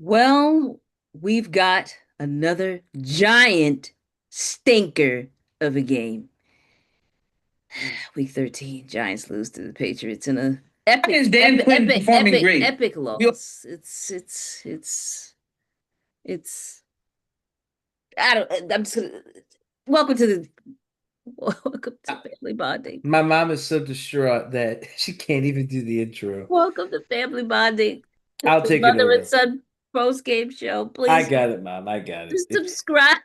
Well, we've got another giant stinker of a game. Week 13, Giants lose to the Patriots in a Is epic, Dan epic, Quinn epic, performing epic, great? epic We loss. It's. I don't. I'm just gonna. Welcome to the. Welcome to family bonding. My mom is so distraught that she can't even do the intro. Welcome to family bonding. I'll The take it mother and over. son post game show. I Please got it, Mom. I got it. subscribe.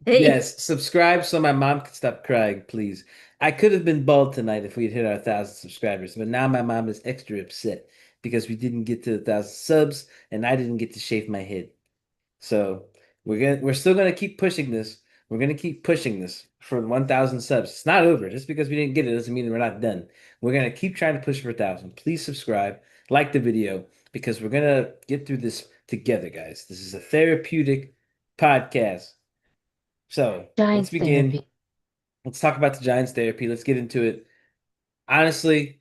Yes, subscribe so my mom can stop crying, please. I could have been bald tonight if we had hit our 1,000 subscribers, but now my mom is extra upset because we didn't get to 1,000 subs and I didn't get to shave my head. So we're still gonna keep pushing this. We're gonna keep pushing this for 1,000 subs. It's not over. Just because we didn't get it doesn't mean we're not done. We're gonna keep trying to push for 1,000. Please subscribe, like the video, because we're gonna get through this together, guys. This is a therapeutic podcast. So let's Giants begin. therapy. Let's talk about the Giants therapy. Let's get into it. Honestly,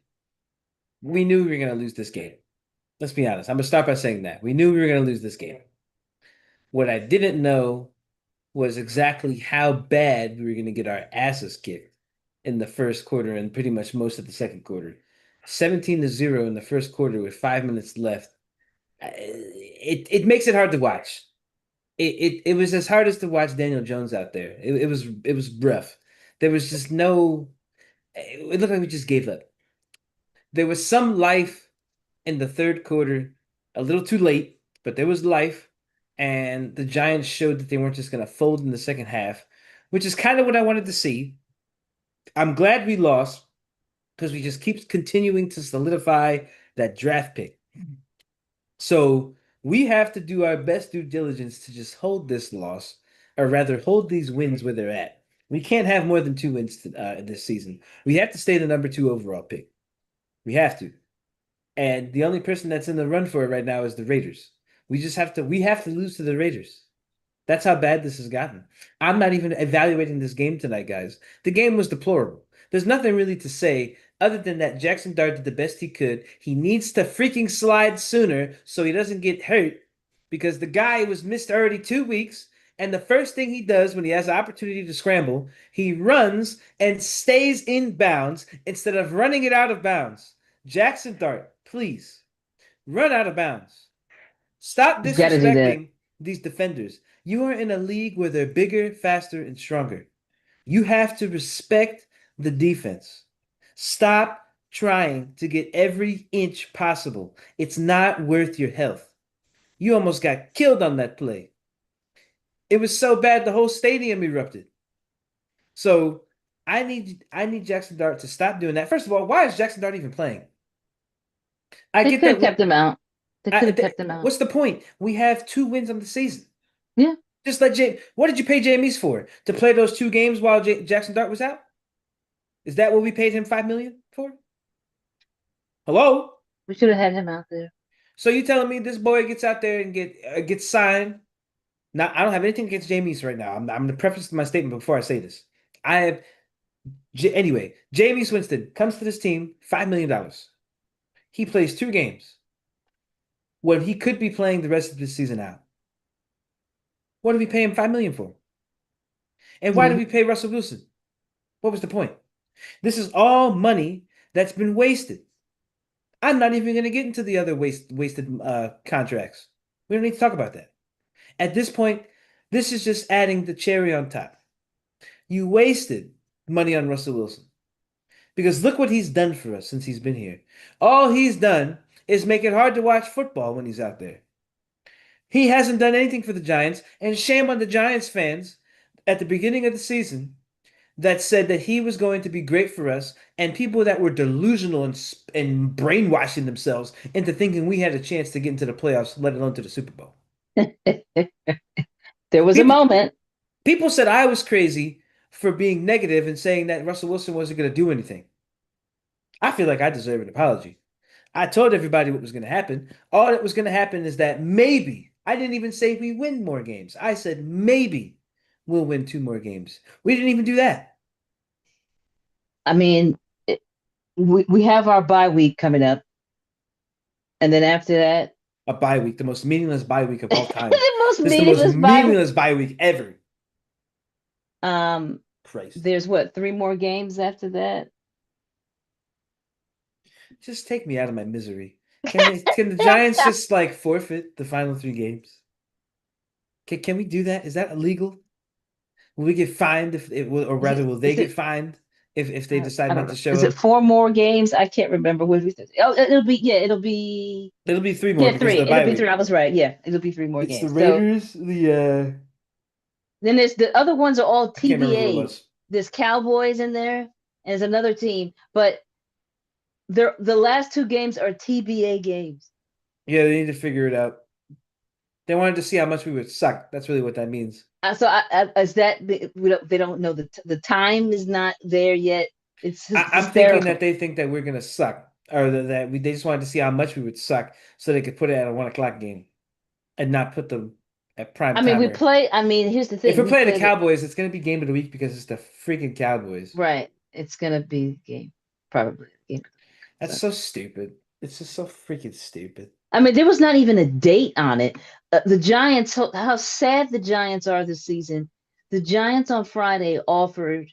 we knew we were gonna lose this game. Let's be honest. I'm gonna start by saying that. We knew we were gonna lose this game. What I didn't know was exactly how bad we were going to get our asses kicked in the first quarter and pretty much most of the second quarter. 17-0 in the first quarter with 5 minutes left. It makes it hard to watch. It was as hard as to watch Daniel Jones out there. It was rough. There was just no. It looked like we just gave up. There was some life in the third quarter, a little too late, but there was life. And the Giants showed that they weren't just going to fold in the second half, which is kind of what I wanted to see. I'm glad we lost because we just keep continuing to solidify that draft pick. So we have to do our best due diligence to just hold this loss, or rather, hold these wins where they're at. We can't have more than 2 wins this season. We have to stay the number two overall pick. We have to. And the only person that's in the run for it right now is the Raiders. We have to lose to the Raiders. That's how bad this has gotten. I'm not even evaluating this game tonight, guys. The game was deplorable. There's nothing really to say other than that Jaxson Dart did the best he could. He needs to freaking slide sooner so he doesn't get hurt because the guy was missed already 2 weeks. And the first thing he does when he has the opportunity to scramble, he runs and stays in bounds instead of running it out of bounds. Jaxson Dart, please run out of bounds. Stop You got to do that. disrespecting these defenders. You are in a league where they're bigger, faster, and stronger. You have to respect the defense. Stop trying to get every inch possible. It's not worth your health. You almost got killed on that play. It was so bad the whole stadium erupted. So I need Jaxson Dart to stop doing that. First of all, why is Jaxson Dart even playing? I They get could have that. kept him out. They could have kept him out. What's the point? We have 2 wins on the season. Yeah, Just let James. What did you pay James for? To play those 2 games while Jackson Dart was out? Is that what we paid him 5 million for? Hello. we should have had him out there. So you telling me this boy gets out there and gets signed? Now I don't have anything against James right now. I'm going to preface my statement before I say this. I have anyway. Jameis Winston comes to this team $5 million. He plays 2 games when he could be playing the rest of the season out. What did we pay him 5 million for? And why did Yeah, we pay Russell Wilson? What was the point? This is all money that's been wasted. I'm not even going to get into the other wasted contracts. We don't need to talk about that. At this point, this is just adding the cherry on top. You wasted money on Russell Wilson because look what he's done for us since he's been here. All he's done is make it hard to watch football when he's out there. He hasn't done anything for the Giants, and shame on the Giants fans at the beginning of the season that said that he was going to be great for us, and people that were delusional and brainwashing themselves into thinking we had a chance to get into the playoffs, let alone to the Super Bowl. there was a People, moment. people said I was crazy for being negative and saying that Russell Wilson wasn't going to do anything. I feel like I deserve an apology. I told everybody what was going to happen. All that was going to happen is that maybe, I didn't even say we win more games. I said maybe we'll win 2 more games. We didn't even do that. I mean, we have our bye week coming up, and then after that, A bye week, the most meaningless bye week of all time. The most This is the most meaningless bye. meaningless bye week ever. Um, Christ. there's what, three more games after that? Just take me out of my misery. Can the Giants just like forfeit the final three games? Can we do that? Is that illegal? Will we get fined if it will, or Is rather, it will they is get it fined if they decide I don't not to know. show Is it up? four more games? I can't remember what we said. Oh, it'll be yeah, it'll be It'll be three more yeah, because of three. the It'll bye be three. week. I was right. Yeah, it'll be three more It's the games. So Raiders, then there's the other ones are all I can't remember who it TBAs. was. There's Cowboys in there, and there's another team, but the last two games are TBA games. Yeah, they need to figure it out. They wanted to see how much we would suck. That's really what that means. Is that they don't know the time is not there yet. It's I'm thinking hysterical. that they think that we're gonna suck, or they just wanted to see how much we would suck, so they could put it at a 1 o'clock game and not put them at prime I mean, we timer. play. I mean, here's the If thing: we're we playing the play the Cowboys, it's gonna be game of the week because it's the freaking Cowboys. right. It's gonna be the game, probably the game of the week. That's So. so stupid. It's just so freaking stupid. I mean, there was not even a date on it. The Giants, how sad the Giants are this season. The Giants on Friday offered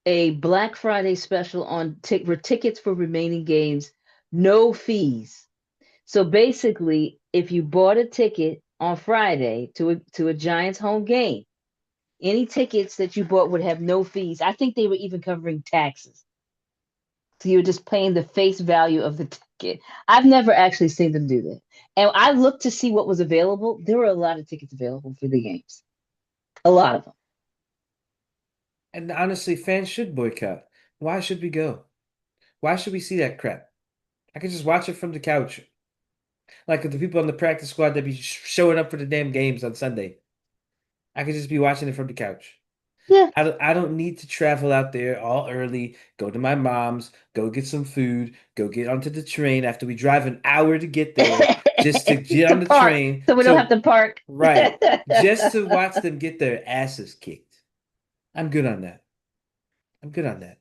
a Black Friday special on for tickets for remaining games, no fees. So basically, if you bought a ticket on Friday to a Giants home game, any tickets that you bought would have no fees. I think they were even covering taxes. So you're just paying the face value of the ticket. I've never actually seen them do that. And I looked to see what was available. There were a lot of tickets available for the games. A lot of them. And honestly, fans should boycott. Why should we go? Why should we see that crap? I could just watch it from the couch. Like the people on the practice squad that be showing up for the damn games on Sunday. I could just be watching it from the couch. Yeah. I don't need to travel out there all early, go to my mom's, go get some food, go get onto the train after we drive an hour to get there, just to get on To the park. train So we don't have to to park. right, just to watch them get their asses kicked. I'm good on that. I'm good on that.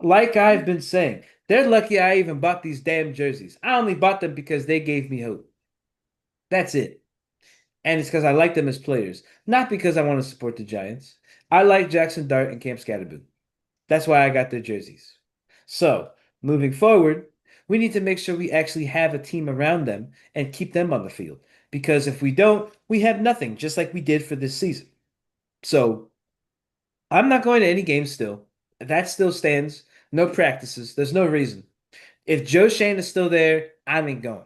Like I've been saying, they're lucky I even bought these damn jerseys. I only bought them because they gave me hope. That's it. And it's because I like them as players, not because I want to support the Giants. I like Jaxson Dart and Camp Scatterboo. That's why I got their jerseys. So, moving forward, we need to make sure we actually have a team around them and keep them on the field. Because if we don't, we have nothing, just like we did for this season. So, I'm not going to any games still. That still stands. No practices. There's no reason. If Joe Shane is still there, I ain't going. Oh gosh.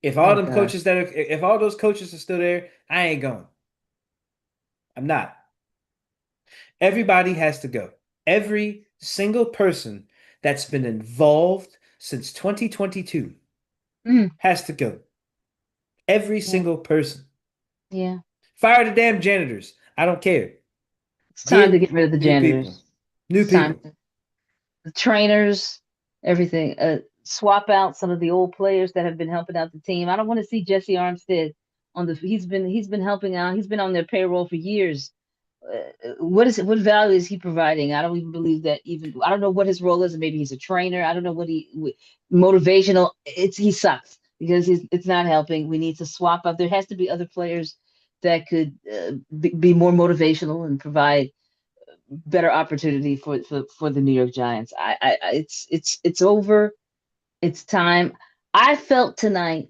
If all those coaches are still there, I ain't going. I'm not. Everybody has to go. Every single person that's been involved since 2022 Mm, has to go. Every yeah. single person. Yeah. Fire the damn janitors. I don't care. It's time to Get get rid of the new people. janitors. New It's time people. to the trainers, everything. Swap out some of the old players that have been helping out the team. I don't want to see Jesse Armstead on the. He's been helping out. He's been on their payroll for years. What is it? What value is he providing? I don't even believe that. Even I don't know what his role is. Maybe he's a trainer. I don't know what motivational. He sucks because it's not helping. We need to swap up. There has to be other players that could be more motivational and provide better opportunity for the New York Giants. It's over. It's time. I felt tonight.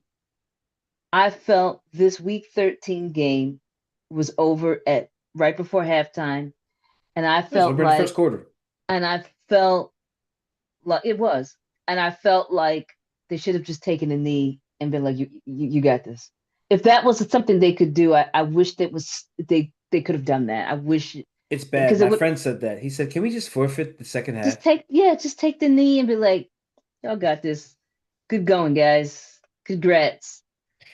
I felt this week 13 game was over at right before halftime, and I It was felt over in the first like, quarter. and I felt like it was, and I felt like they should have just taken a knee and been like, you got this. If that was something they could do, I wish that was they could have done that. I wish It's bad. because it My would friend said that. He said, "Can we just forfeit the second half?" just take the knee and be like, y'all got this. Good going, guys. Congrats.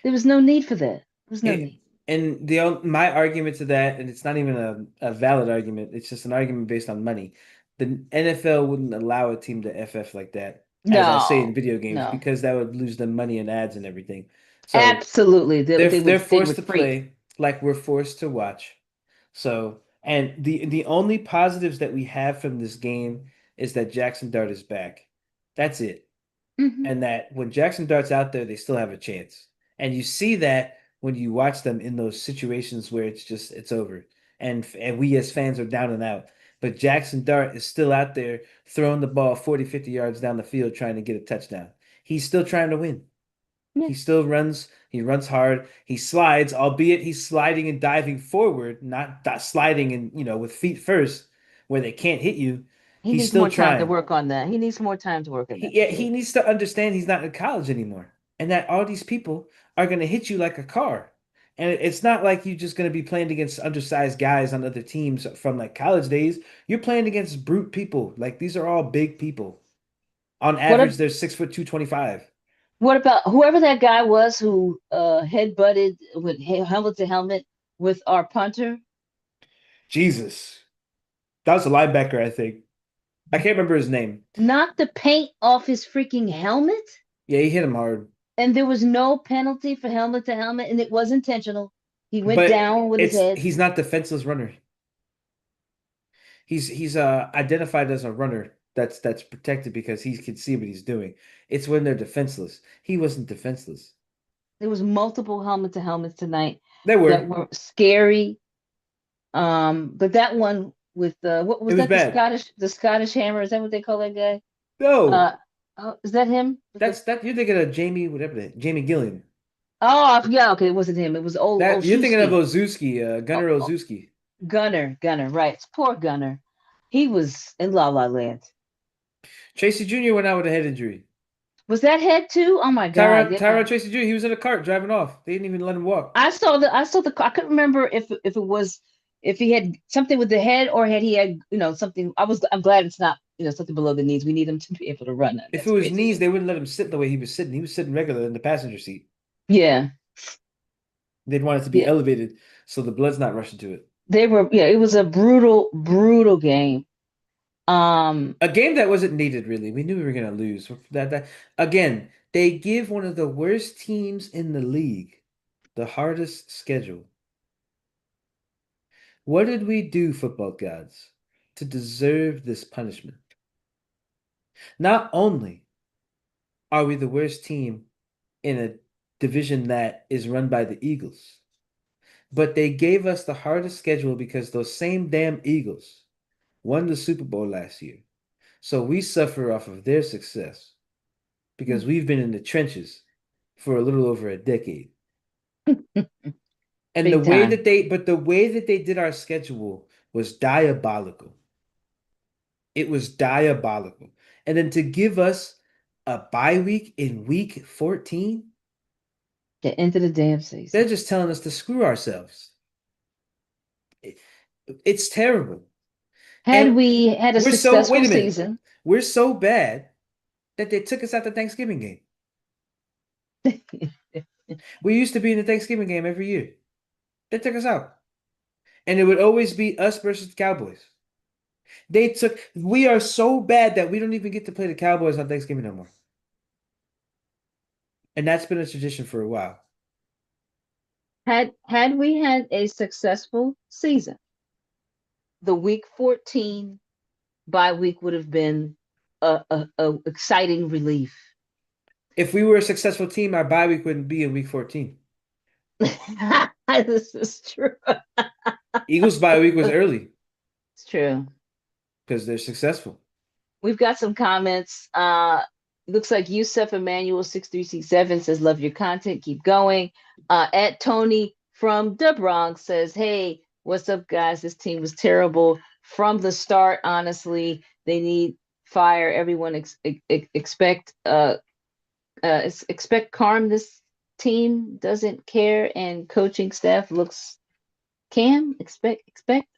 There was no need for that. There was no It, need. and my argument to that, and it's not even a valid argument, it's just an argument based on money. The NFL wouldn't allow a team to FF like that, as I say in No, video games, no. because that would lose them money and ads and everything. So Absolutely. they're They forced would to freak. play like we're forced to watch. So, and the only positives that we have from this game is that Jaxson Dart is back. That's it. Hmm. and that when Jaxson Dart's out there, they still have a chance. And you see that when you watch them in those situations where it's over, and we as fans are down and out. But Jaxson Dart is still out there throwing the ball 40, 50 yards down the field trying to get a touchdown. He's still trying to win. Yeah, He still runs. He runs hard. He slides, albeit he's sliding and diving forward, not sliding and with feet first where they can't hit you. he He's needs still more time to trying. work on that. He needs more time to work on that for Yeah, he sure. needs to understand he's not in college anymore, and that all these people are going to hit you like a car. And it's not like you're just going to be playing against undersized guys on other teams from like college days. You're playing against brute people. Like these are all big people. On What average, ab- they're 6'2", 225. what about whoever that guy was who head butted with helmet to helmet with our punter? Jesus. That was a linebacker, I think. I can't remember his name. Knocked the paint off his freaking helmet, Yeah, he hit him hard. and there was no penalty for helmet to helmet, and it was intentional. He went But down with his head. he's not defenseless runner. He's identified as a runner that's protected because he can see what he's doing. It's when they're defenseless. He wasn't defenseless. There was multiple helmet to helmets tonight They that were. were scary. But that one with what It was was that? bad. The Scottish Hammer? Is that what they call that guy? No, Uh, is that him? With the that you're thinking of Jamie, whatever that Jamie Gillian. yeah, okay, it wasn't him. It was old That you're thinking of Shusky. Ozuski, Oh, Gunnar oh, Ozuski. Gunner, right? It's poor Gunner. He was in La La Land. Tracy Jr. went out with a head injury. Was that head too? Oh my God, Tyrod yeah. Tracy Jr. He was in a cart driving off. They didn't even let him walk. I saw the I couldn't remember if it was if he had something with the head or had he had something. I'm glad it's not something below the knees. We need him to be able to run. If it That's was crazy. knees, they wouldn't let him sit the way he was sitting. He was sitting regular in the passenger seat. Yeah, They'd want it to be yeah. elevated so the blood's not rushing to it. They were yeah. It was a brutal game. Um, A game that wasn't needed, really. We knew we were gonna lose. That again, they give one of the worst teams in the league the hardest schedule. What did we do, football gods, to deserve this punishment? Not only are we the worst team in a division that is run by the Eagles, but they gave us the hardest schedule because those same damn Eagles won the Super Bowl last year. So we suffer off of their success because we've been in the trenches for a little over a decade. And big time. the way that they did our schedule was diabolical. It was diabolical. And then to give us a bye week in week 14, The end of the damn they're season. just telling us to screw ourselves. It- it's terrible. Had And we had a wait successful a minute. season, We're so bad that they took us out the Thanksgiving game. We used to be in the Thanksgiving game every year. They took us out. And it would always be us versus the Cowboys. We are so bad that we don't even get to play the Cowboys on Thanksgiving no more. And that's been a tradition for a while. had we had a successful season, the week 14 bye week would have been a exciting relief. If we were a successful team, our bye week wouldn't be in week 14. This is true. Eagles bye week was early It's true. because they're successful. We've got some comments. Looks like Yusuf Emmanuel 6367 says, "Love your content. Keep going." At Tony from the Bronx says, "Hey, what's up, guys? This team was terrible from the start. Honestly, they need fire. Everyone expect Carm. This team doesn't care, and coaching staff looks expect.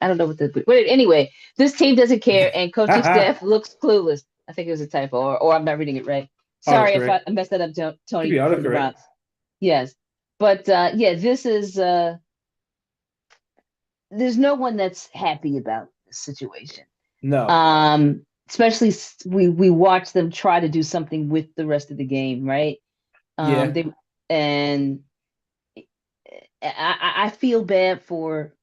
I don't know what the but anyway, this team doesn't care, and coaching Haha. staff looks clueless. I think it was a typo, or I'm not reading it right. Sorry if I Autocorrect. messed that up, Could be Tony from the autocorrect. Bronx. Yes, but yeah, this is there's no one that's happy about the situation. No. Especially we watch them try to do something with the rest of the game, right? Yeah, They and I feel bad for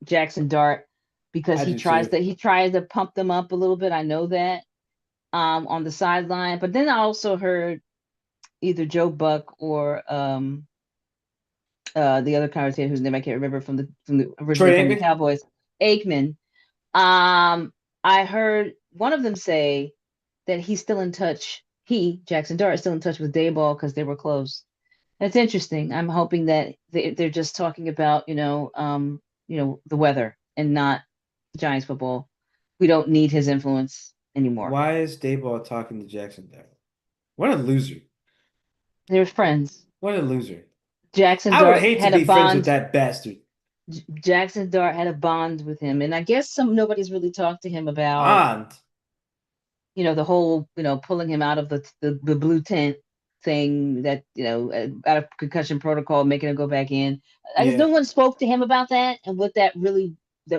Jaxson Dart because I do too. he tries to pump them up a little bit. I know that. on the sideline. But then I also heard either Joe Buck or the other commentator whose name I can't remember from the Troy originally from the Aikman? Cowboys, Aikman. I heard one of them say that he's still in touch. Jaxson Dart, is still in touch with Dayball because they were close. That's interesting. I'm hoping that they're just talking about, the weather and not Giants football. We don't need his influence anymore. Why is Dayball talking to Jackson there? What a loser. They're friends. What a loser. Jaxson I would Dart hate to had a be friends with bond. that bastard. Jaxson Dart had a bond with him, and I guess nobody's really talked to him about, Bond. the whole, pulling him out of the blue tent thing that, out of concussion protocol, making him go back in. I guess Yeah. no one spoke to him about that and what that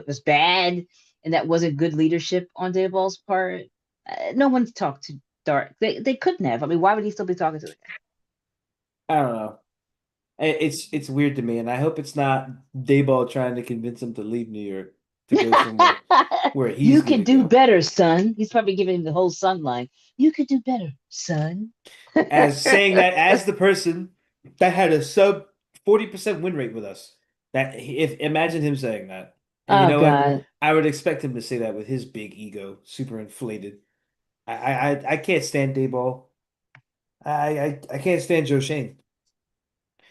was bad and that wasn't good leadership on Dayball's part. No one's talked to Dart. They couldn't have. I mean, why would he still be talking to the I don't know. It's weird to me, and I hope it's not Dayball trying to convince him to leave New York to go somewhere guy? where he's You could gonna do go. better, son. He's probably giving him the whole son line. You could do better, son. As saying that as the person that had a sub 40% win rate with us. If imagine him saying that. And you Oh know what? God. I would expect him to say that with his big ego, super inflated. I can't stand Dayball. I can't stand Joe Shane.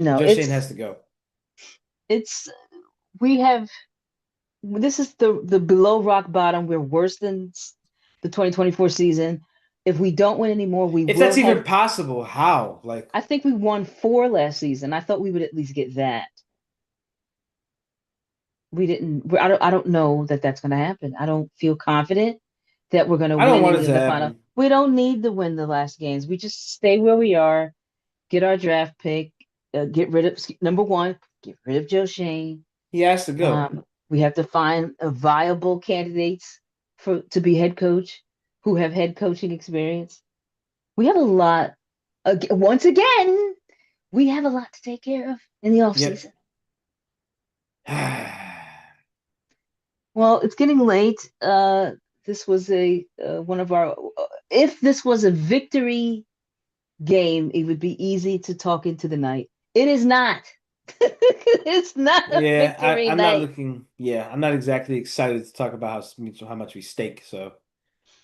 No, Joe Shane has to go. it's we have this is the below rock bottom. We're worse than the 2024 season. If we don't win anymore, we If will that's even have. possible, how? Like, I think we won four last season. I thought we would at least get that. We didn't. I don't know that that's going to happen. I don't feel confident that we're going to I don't win want any it of to the final. happen. We don't need to win the last games. We just stay where we are, get our draft pick, get rid of number one, get rid of Joe Shane. He has to go. We have to find a viable candidates to be head coach who have head coaching experience. We have a lot. Once again, we have a lot to take care of in the off Yep. season. Well, it's getting late. This was a one of our. If this was a victory game, it would be easy to talk into the night. It is not. It's not a Yeah, victory I'm not night. looking. Yeah, I'm not exactly excited to talk about how much we stake. So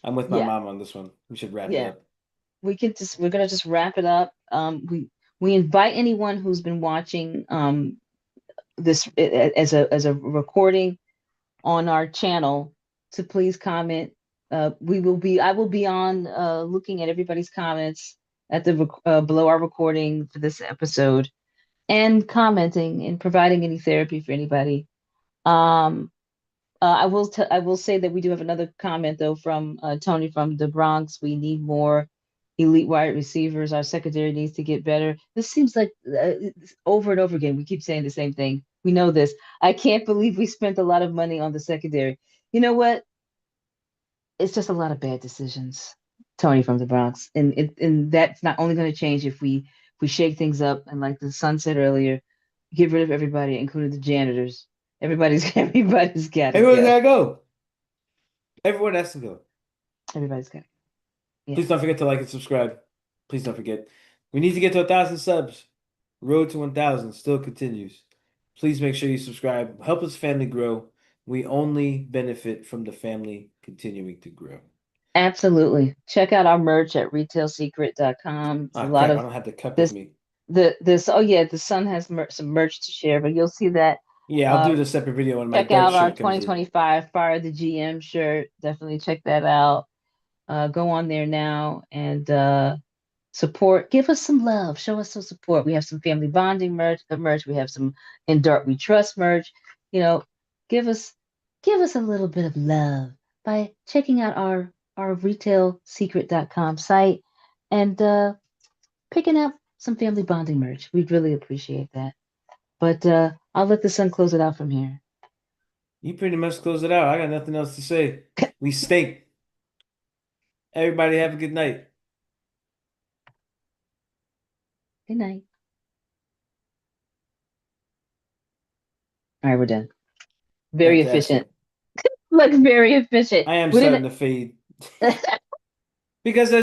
I'm with my Yeah, mom on this one. We should wrap it yeah. up. We're gonna just wrap it up. We invite anyone who's been watching this as a recording on our channel to please comment. I will be on looking at everybody's comments at below our recording for this episode and commenting and providing any therapy for anybody. Um, I will say that we do have another comment though from Tony from the Bronx. We need more elite wide receivers. Our secondary needs to get better. This seems like over and over again. We keep saying the same thing. We know this. I can't believe we spent a lot of money on the secondary. You know what? It's just a lot of bad decisions. Tony from the Bronx, and that's not only going to change if we shake things up and like the son said earlier, get rid of everybody, including the janitors. Everybody's got to Everyone's go. gotta go. Everyone has to go. Everybody's got to. Please Yeah, don't forget to like and subscribe. Please don't forget. We need to get to 1,000 subs. Road to 1,000 still continues. Please make sure you subscribe. Help us family grow. We only benefit from the family continuing to grow. absolutely. Check out our merch at retailsecret.com. It's a Ah, lot crap. I of don't have the cup with this me. this oh yeah, the son has some merch to share, but you'll see that. Yeah, I'll Uh do the separate video when my Check Dart out our shirt comes in. 2025 Fire the GM shirt. Definitely check that out. Go on there now and support. Give us some love. Show us some support. We have some family bonding merch. We have some In Dart We Trust merch. You know, give us give us a little bit of love by checking out our retailsecret.com site and picking up some family bonding merch. We'd really appreciate that. But I'll let the sun close it out from here. You pretty much close it out. I got nothing else to say. We stink. Everybody have a good night. Good night. All right, we're done. Very efficient. Fantastic. Like very efficient. I am We starting didn't to fade. because